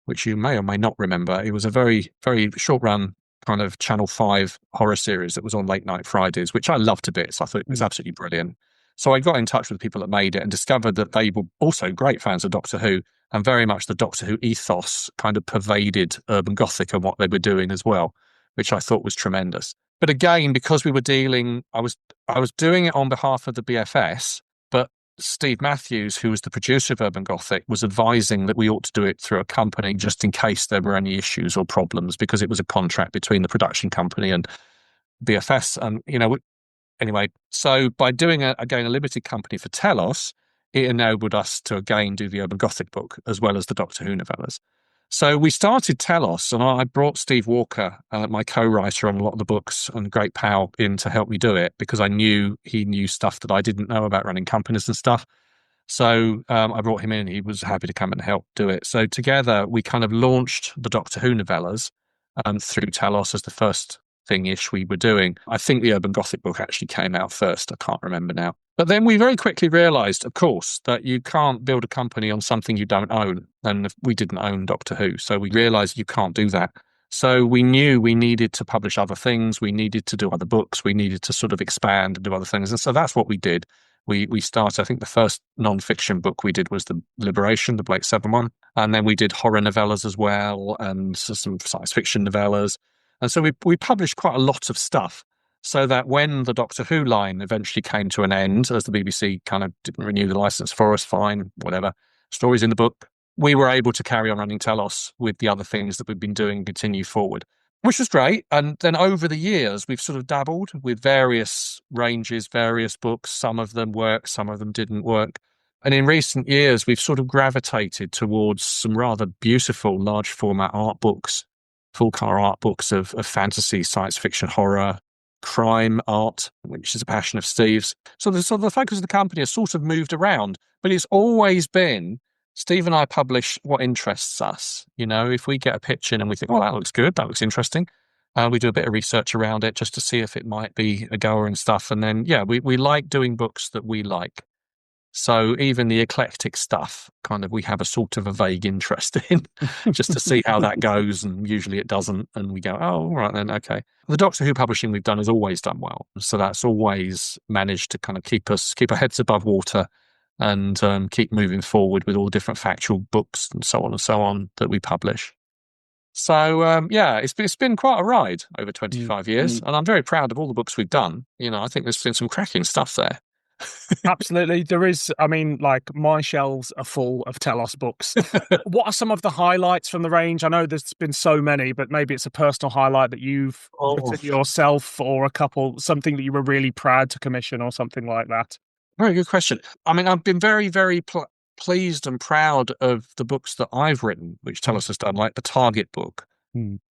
which you may or may not remember. It was a very, very short run kind of Channel 5 horror series that was on late night Fridays, which I loved to bits. I thought it was absolutely brilliant. So I got in touch with the people that made it and discovered that they were also great fans of Doctor Who, and very much the Doctor Who ethos kind of pervaded Urban Gothic and what they were doing as well, which I thought was tremendous. But again, because we were dealing, I was doing it on behalf of the BFS, but Steve Matthews, who was the producer of Urban Gothic, was advising that we ought to do it through a company just in case there were any issues or problems, because it was a contract between the production company and BFS. And, anyway, so by doing, a limited company for Telos, it enabled us to again do the Urban Gothic book as well as the Doctor Who novellas. So we started Telos, and I brought Steve Walker, my co-writer on a lot of the books, and great pal, in to help me do it, because I knew he knew stuff that I didn't know about running companies and stuff. So I brought him in. He was happy to come and help do it. So together we kind of launched the Doctor Who novellas through Telos as the first thing-ish we were doing. I think the Urban Gothic book actually came out first. I can't remember now. But then we very quickly realised, of course, that you can't build a company on something you don't own. And we didn't own Doctor Who. So we realised you can't do that. So we knew we needed to publish other things. We needed to do other books. We needed to sort of expand and do other things. And so that's what we did. We started, I think the first non-fiction book we did was The Liberation, the Blake Seven one. And then we did horror novellas as well, and some science fiction novellas. And so we published quite a lot of stuff, so that when the Doctor Who line eventually came to an end, as the BBC kind of didn't renew the license for us, fine, whatever, stories in the book, we were able to carry on running Telos with the other things that we've been doing and continue forward, which was great. And then over the years, we've sort of dabbled with various ranges, various books. Some of them worked, some of them didn't work. And in recent years, we've sort of gravitated towards some rather beautiful large format art books, full colour art books of fantasy, science fiction, horror, crime art, which is a passion of Steve's. So the focus of the company has sort of moved around, but it's always been, Steve and I publish what interests us. If we get a pitch in and we think, well, that looks good, that looks interesting, we do a bit of research around it just to see if it might be a goer and stuff. And then, we like doing books that we like. So even the eclectic stuff, kind of, we have a sort of a vague interest in, just to see how that goes. And usually it doesn't. And we go, oh, all right then, okay. The Doctor Who publishing we've done has always done well. So that's always managed to kind of keep our heads above water and keep moving forward with all the different factual books and so on that we publish. So, it's been quite a ride over 25 years. And I'm very proud of all the books we've done. I think there's been some cracking stuff there. Absolutely. There is. I mean, like, my shelves are full of Telos books. What are some of the highlights from the range? I know there's been so many, but maybe it's a personal highlight that you've written yourself, or something that you were really proud to commission, or something like that. Very good question. I mean, I've been very, very pleased and proud of the books that I've written, which Telos has done, like the Target book.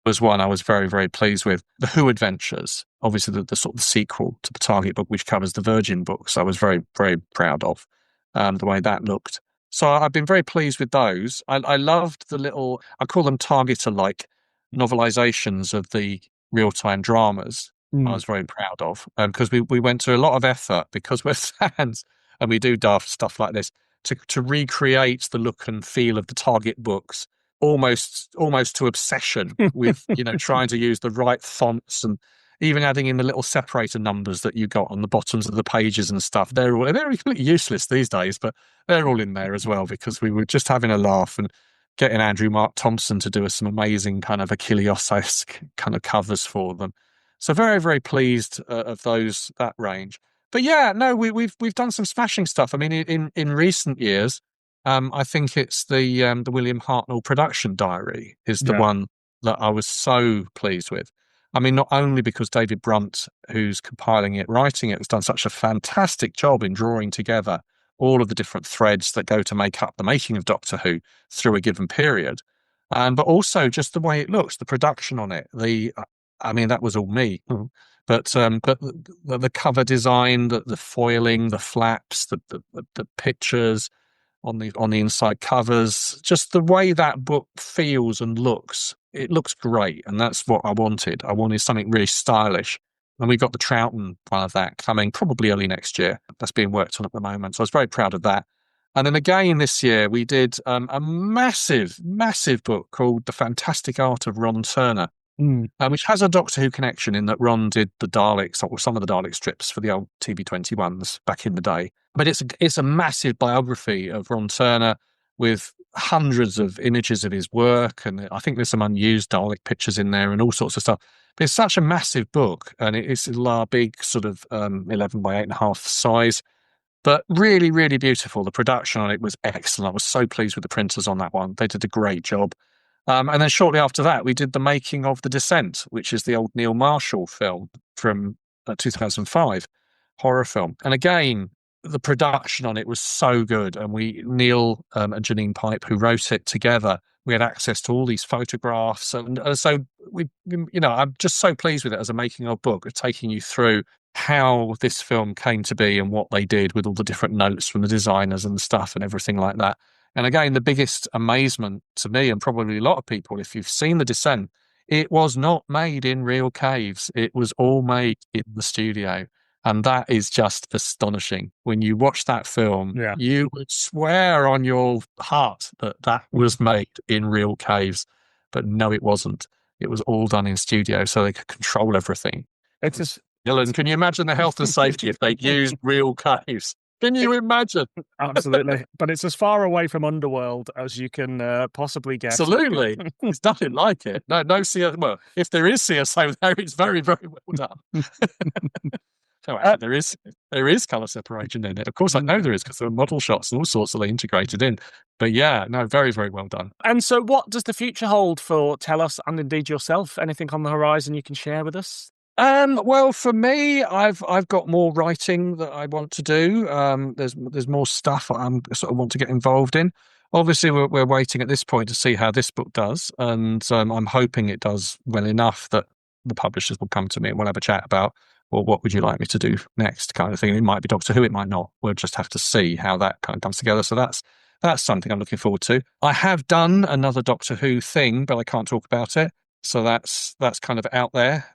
Was one I was very, very pleased with. The Who Adventures, obviously the sort of sequel to the Target book, which covers the Virgin books, I was very, very proud of the way that looked. So I've been very pleased with those. I loved the little, I call them Target-alike novelizations of the real-time dramas. I was very proud of, because we went to a lot of effort, because we're fans and we do daft stuff like this, to recreate the look and feel of the Target books. Almost to obsession with, trying to use the right fonts, and even adding in the little separator numbers that you got on the bottoms of the pages and stuff. They're completely useless these days, but they're all in there as well, because we were just having a laugh and getting Andrew Mark Thompson to do us some amazing kind of Achilles-esque kind of covers for them. So very, very pleased of that range. But we've done some smashing stuff. I mean, in recent years, I think it's the William Hartnell production diary is the one that I was so pleased with. I mean, not only because David Brunt, who's compiling it, writing it, has done such a fantastic job in drawing together all of the different threads that go to make up the making of Doctor Who through a given period. But also just the way it looks, the production on it. I mean, that was all me. But the cover design, the foiling, the flaps, the pictures on the inside covers, just the way that book feels and looks, it looks great, and that's what I wanted. I wanted something really stylish, and we got the Troughton one of that coming probably early next year. That's being worked on at the moment, so I was very proud of that. And then again this year we did a massive book called The Fantastic Art of Ron Turner, which has a Doctor Who connection in that Ron did the Daleks, or some of the Dalek strips for the old TV21s back in the day. But it's a massive biography of Ron Turner with hundreds of images of his work, and I think there's some unused Dalek pictures in there and all sorts of stuff. But it's such a massive book, and it's a big sort of 11 by 8.5 size, but really, really beautiful. The production on it was excellent. I was so pleased with the printers on that one. They did a great job. And then shortly after that, we did the making of The Descent, which is the old Neil Marshall film from 2005, horror film. And again, the production on it was so good. And Neil and Janine Pipe, who wrote it together, we had access to all these photographs. And so I'm just so pleased with it as a making of book, of taking you through how this film came to be and what they did with all the different notes from the designers and stuff and everything like that. And again, the biggest amazement to me, and probably a lot of people, if you've seen The Descent, it was not made in real caves. It was all made in the studio. And that is just astonishing. When you watch that film, you would swear on your heart that was made in real caves. But no, it wasn't. It was all done in studio so they could control everything. It's just... Dylan, can you imagine the health and safety if they used real caves? Can you imagine? Absolutely. But it's as far away from Underworld as you can possibly get. Absolutely. It's nothing like it. No CSO. Well, if there is CSO there, it's very, very well done. So actually, there is colour separation in it. Of course, I know there is, because there are model shots and all sorts that are integrated in. But yeah, no, very, very well done. And so what does the future hold for Telos and indeed yourself? Anything on the horizon you can share with us? Well, for me, I've got more writing that I want to do. There's more stuff I sort of want to get involved in. Obviously, we're waiting at this point to see how this book does, and I'm hoping it does well enough that the publishers will come to me and we'll have a chat about, well, what would you like me to do next, kind of thing. It might be Doctor Who, it might not. We'll just have to see how that kind of comes together. So that's something I'm looking forward to. I have done another Doctor Who thing, but I can't talk about it. So that's kind of out there,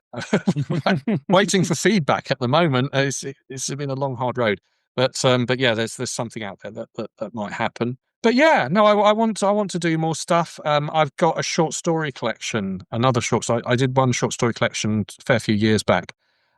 waiting for feedback at the moment. It's been a long, hard road, but yeah, there's something out there that might happen. But yeah, no, I want to do more stuff. I've got a short story collection, another short story. I did one short story collection a fair few years back,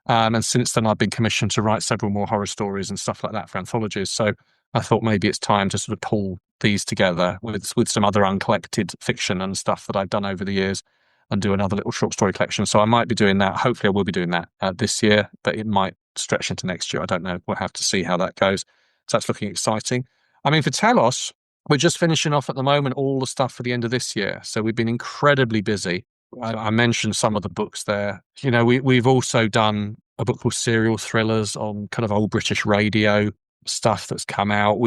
and since then I've been commissioned to write several more horror stories and stuff like that for anthologies. So I thought maybe it's time to sort of pull these together with some other uncollected fiction and stuff that I've done over the years, and do another little short story collection. So I might be doing that. Hopefully I will be doing that this year, but it might stretch into next year. I don't know. We'll have to see how that goes. So that's looking exciting. I mean, for Telos, we're just finishing off at the moment all the stuff for the end of this year. So we've been incredibly busy. I mentioned some of the books there. You know, we've also done a book called Serial Thrillers on kind of old British radio stuff that's come out.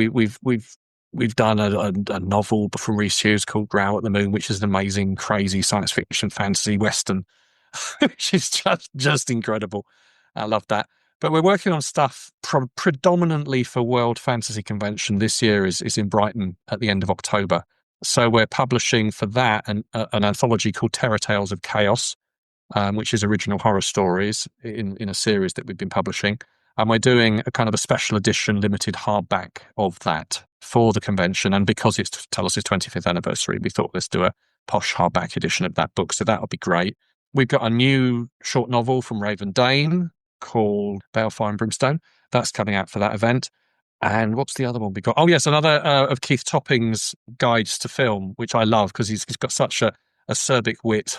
We've done a novel from Rhys Hughes called Growl at the Moon, which is an amazing, crazy science fiction fantasy western, which is just incredible. I love that. But we're working on stuff predominantly for World Fantasy Convention. This year is in Brighton at the end of October. So we're publishing for that an anthology called Terror Tales of Chaos, which is original horror stories in a series that we've been publishing. And we're doing a kind of a special edition limited hardback of that for the convention. And because it's Telos' 25th anniversary, we thought let's do a posh hardback edition of that book. So that'll be great. We've got a new short novel from Raven Dane called Balefire and Brimstone. That's coming out for that event. And what's the other one we got? Oh, yes, another of Keith Topping's guides to film, which I love because he's got such a acerbic wit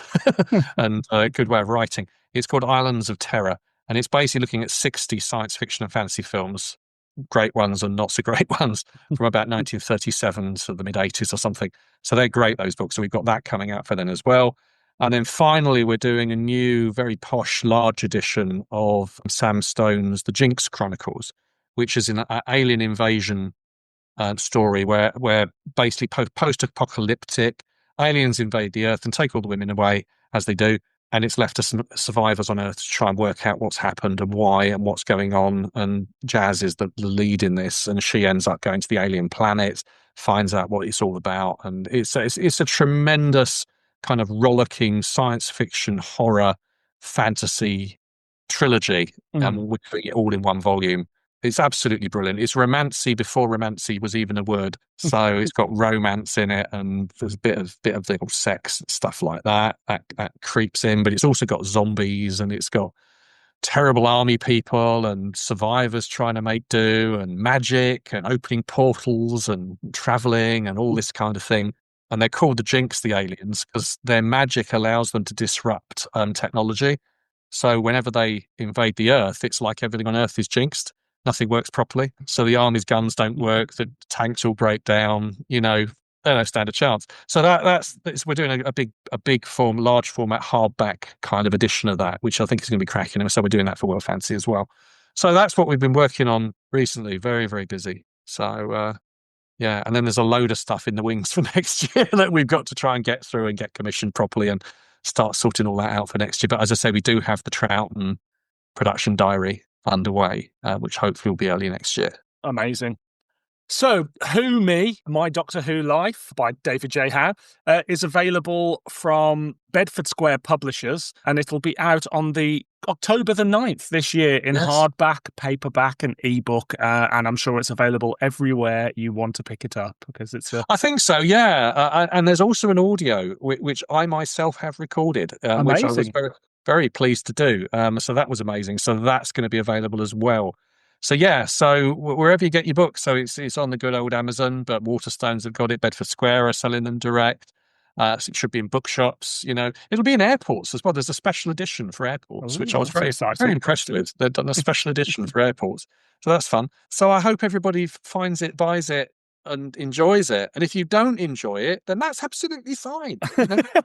and a good way of writing. It's called Islands of Terror. And it's basically looking at 60 science fiction and fantasy films, great ones and not so great ones, from about 1937 to the mid-80s or something. So they're great, those books. So we've got that coming out for them as well. And then finally, we're doing a new, very posh, large edition of Sam Stone's The Jinx Chronicles, which is an alien invasion story where basically post-apocalyptic aliens invade the Earth and take all the women away, as they do, and it's left to some survivors on Earth to try and work out what's happened and why and what's going on. And Jazz is the lead in this, and she ends up going to the alien planet, finds out what it's all about, and it's a tremendous kind of rollicking science fiction, horror, fantasy trilogy, we're doing it all in one volume. It's absolutely brilliant. It's romancy before romancy was even a word. So it's got romance in it, and there's a bit of little sex and stuff like that creeps in. But it's also got zombies, and it's got terrible army people and survivors trying to make do, and magic and opening portals and traveling and all this kind of thing. And they're called the Jinx, the aliens, because their magic allows them to disrupt technology. So whenever they invade the Earth, it's like everything on Earth is jinxed. Nothing works properly. So the army's guns don't work. The tanks all break down. They don't stand a chance. So that's we're doing a big large format hardback kind of edition of that, which I think is going to be cracking. And so we're doing that for World Fantasy as well. So that's what we've been working on recently. Very, very busy. So yeah, and then there's a load of stuff in the wings for next year that we've got to try and get through and get commissioned properly and start sorting all that out for next year. But as I say, we do have the Troughton production diary underway, which hopefully will be early next year. Amazing. So, Who Me, My Doctor Who Life by David J. Howe is available from Bedford Square Publishers, and it'll be out on the October the 9th this year in hardback, paperback and ebook, and I'm sure it's available everywhere you want to pick it up because it's I think so, yeah. And there's also an audio, which I myself have recorded, which I was very, very pleased to do. So that was amazing. So that's going to be available as well. So yeah, so wherever you get your books, so it's on the good old Amazon, but Waterstones have got it. Bedford Square are selling them direct. So it should be in bookshops. It'll be in airports as well. There's a special edition for airports, which I was very impressed with. They've done a special edition for airports, so that's fun. So I hope everybody finds it, buys it, and enjoys it. And if you don't enjoy it, then that's absolutely fine.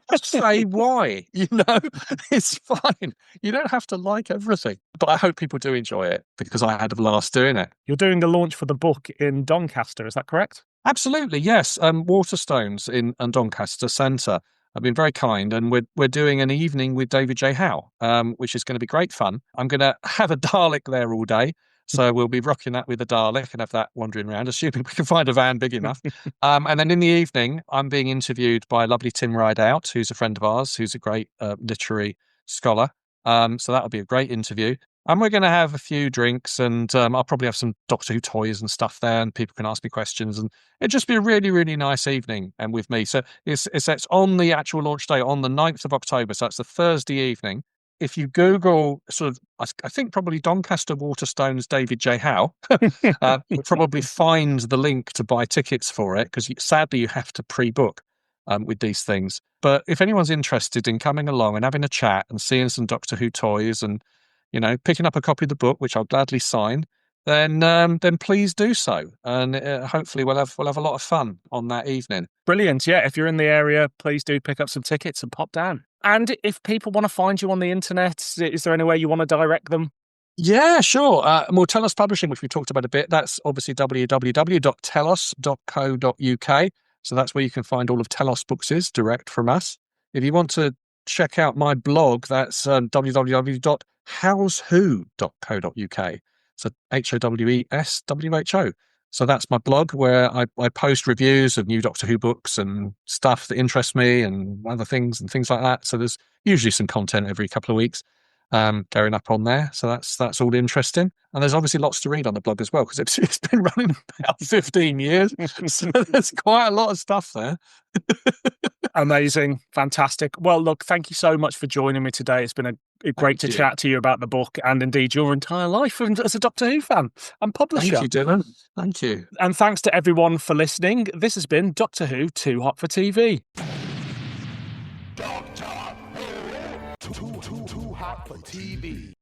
Just say why. It's fine. You don't have to like everything. But I hope people do enjoy it because I had a blast doing it. You're doing the launch for the book in Doncaster, is that correct? Absolutely, yes. Waterstones in Doncaster Centre have been very kind, and we're doing an evening with David J. Howe, which is going to be great fun. I'm going to have a Dalek there all day. So we'll be rocking that with a Dalek and have that wandering around, assuming we can find a van big enough. And then in the evening, I'm being interviewed by lovely Tim Rideout, who's a friend of ours, who's a great literary scholar. So that'll be a great interview. And we're going to have a few drinks, and I'll probably have some Doctor Who toys and stuff there, and people can ask me questions. And it'll just be a really, really nice evening and with me. So it's on the actual launch day on the 9th of October. So it's a Thursday evening. If you Google I think probably Doncaster Waterstones David J. Howe, you'll probably find the link to buy tickets for it, because sadly you have to pre-book with these things. But if anyone's interested in coming along and having a chat and seeing some Doctor Who toys and picking up a copy of the book, which I'll gladly sign, then please do so, and hopefully we'll have a lot of fun on that evening. Brilliant. Yeah, if you're in the area, please do pick up some tickets and pop down. And if people want to find you on the internet, is there any way you want to direct them? Yeah, sure. More Telos Publishing, which we talked about a bit, that's obviously www.telos.co.uk. So that's where you can find all of Telos books direct from us. If you want to check out my blog, that's www.howswho.co.uk. So HOWESWHO. So that's my blog where I post reviews of new Doctor Who books and stuff that interests me and other things and things like that. So there's usually some content every couple of weeks going up on there. So that's all interesting. And there's obviously lots to read on the blog as well, because it's been running about 15 years. So there's quite a lot of stuff there. Amazing. Fantastic. Well, look, thank you so much for joining me today. It's been great to chat to you about the book and indeed your entire life as a Doctor Who fan and publisher. Thank you, Dylan. Thank you. And thanks to everyone for listening. This has been Doctor Who Too Hot for TV. Doctor Who Too Hot for TV.